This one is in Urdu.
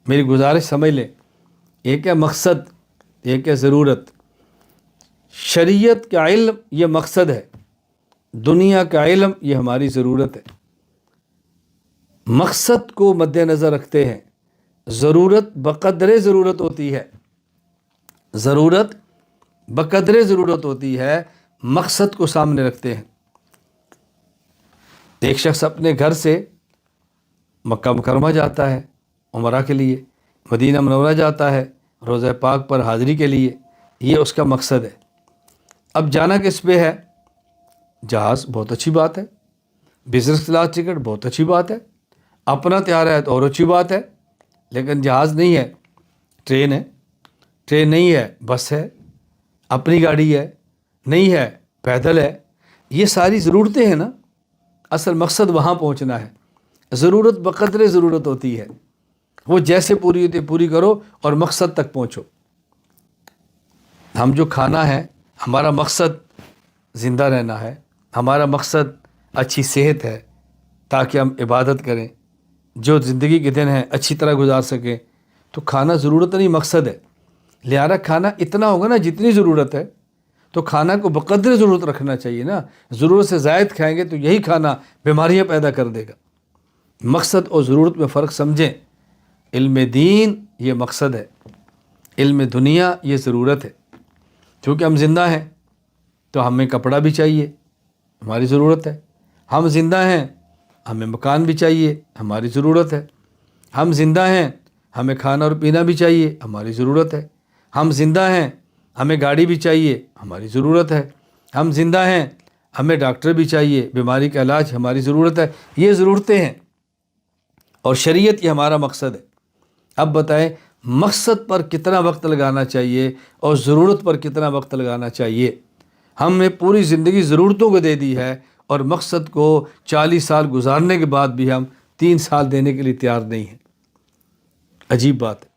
میری گزارش سمجھ لیں، ایک ہے مقصد، ایک ہے ضرورت۔ شریعت کا علم یہ مقصد ہے، دنیا کا علم یہ ہماری ضرورت ہے۔ مقصد کو مد نظر رکھتے ہیں، ضرورت بقدر ضرورت ہوتی ہے، ضرورت بقدر ضرورت ہوتی ہے، مقصد کو سامنے رکھتے ہیں۔ ایک شخص اپنے گھر سے مکہ مکرمہ جاتا ہے عمرہ کے لیے، مدینہ منورہ جاتا ہے روضہ پاک پر حاضری کے لیے، یہ اس کا مقصد ہے۔ اب جانا کس پہ ہے؟ جہاز، بہت اچھی بات ہے، بزنس کلاس ٹکٹ، بہت اچھی بات ہے، اپنا طیارہ ہے تو اور اچھی بات ہے، لیکن جہاز نہیں ہے، ٹرین ہے، ٹرین نہیں ہے، بس ہے، اپنی گاڑی ہے، نہیں ہے، پیدل ہے، یہ ساری ضرورتیں ہیں نا۔ اصل مقصد وہاں پہنچنا ہے، ضرورت بقدر ضرورت ہوتی ہے، وہ جیسے پوری ہوتی ہے پوری کرو اور مقصد تک پہنچو۔ ہم جو کھانا ہے، ہمارا مقصد زندہ رہنا ہے، ہمارا مقصد اچھی صحت ہے تاکہ ہم عبادت کریں، جو زندگی کے دن ہیں اچھی طرح گزار سکیں، تو کھانا ضرورت نہیں مقصد ہے۔ لہذا کھانا اتنا ہوگا نا جتنی ضرورت ہے، تو کھانا کو بقدر ضرورت رکھنا چاہیے نا۔ ضرورت سے زائد کھائیں گے تو یہی کھانا بیماریاں پیدا کر دے گا۔ مقصد اور ضرورت میں فرق سمجھیں۔ علم دین یہ مقصد ہے، علم دنیا یہ ضرورت ہے۔ چونکہ ہم زندہ ہیں تو ہمیں کپڑا بھی چاہیے، ہماری ضرورت ہے۔ ہم زندہ ہیں، ہمیں مکان بھی چاہیے، ہماری ضرورت ہے۔ ہم زندہ ہیں، ہمیں کھانا اور پینا بھی چاہیے، ہماری ضرورت ہے۔ ہم زندہ ہیں، ہمیں گاڑی بھی چاہیے، ہماری ضرورت ہے۔ ہم زندہ ہیں، ہمیں ڈاکٹر بھی چاہیے، بیماری کا علاج ہماری ضرورت ہے۔ یہ ضرورتیں ہیں اور شریعت یہ ہمارا مقصد ہے۔ اب بتائیں مقصد پر کتنا وقت لگانا چاہیے اور ضرورت پر کتنا وقت لگانا چاہیے؟ ہم نے پوری زندگی ضرورتوں کو دے دی ہے اور مقصد کو 40 سال گزارنے کے بعد بھی ہم 3 سال دینے کے لیے تیار نہیں ہیں۔ عجیب بات ہے۔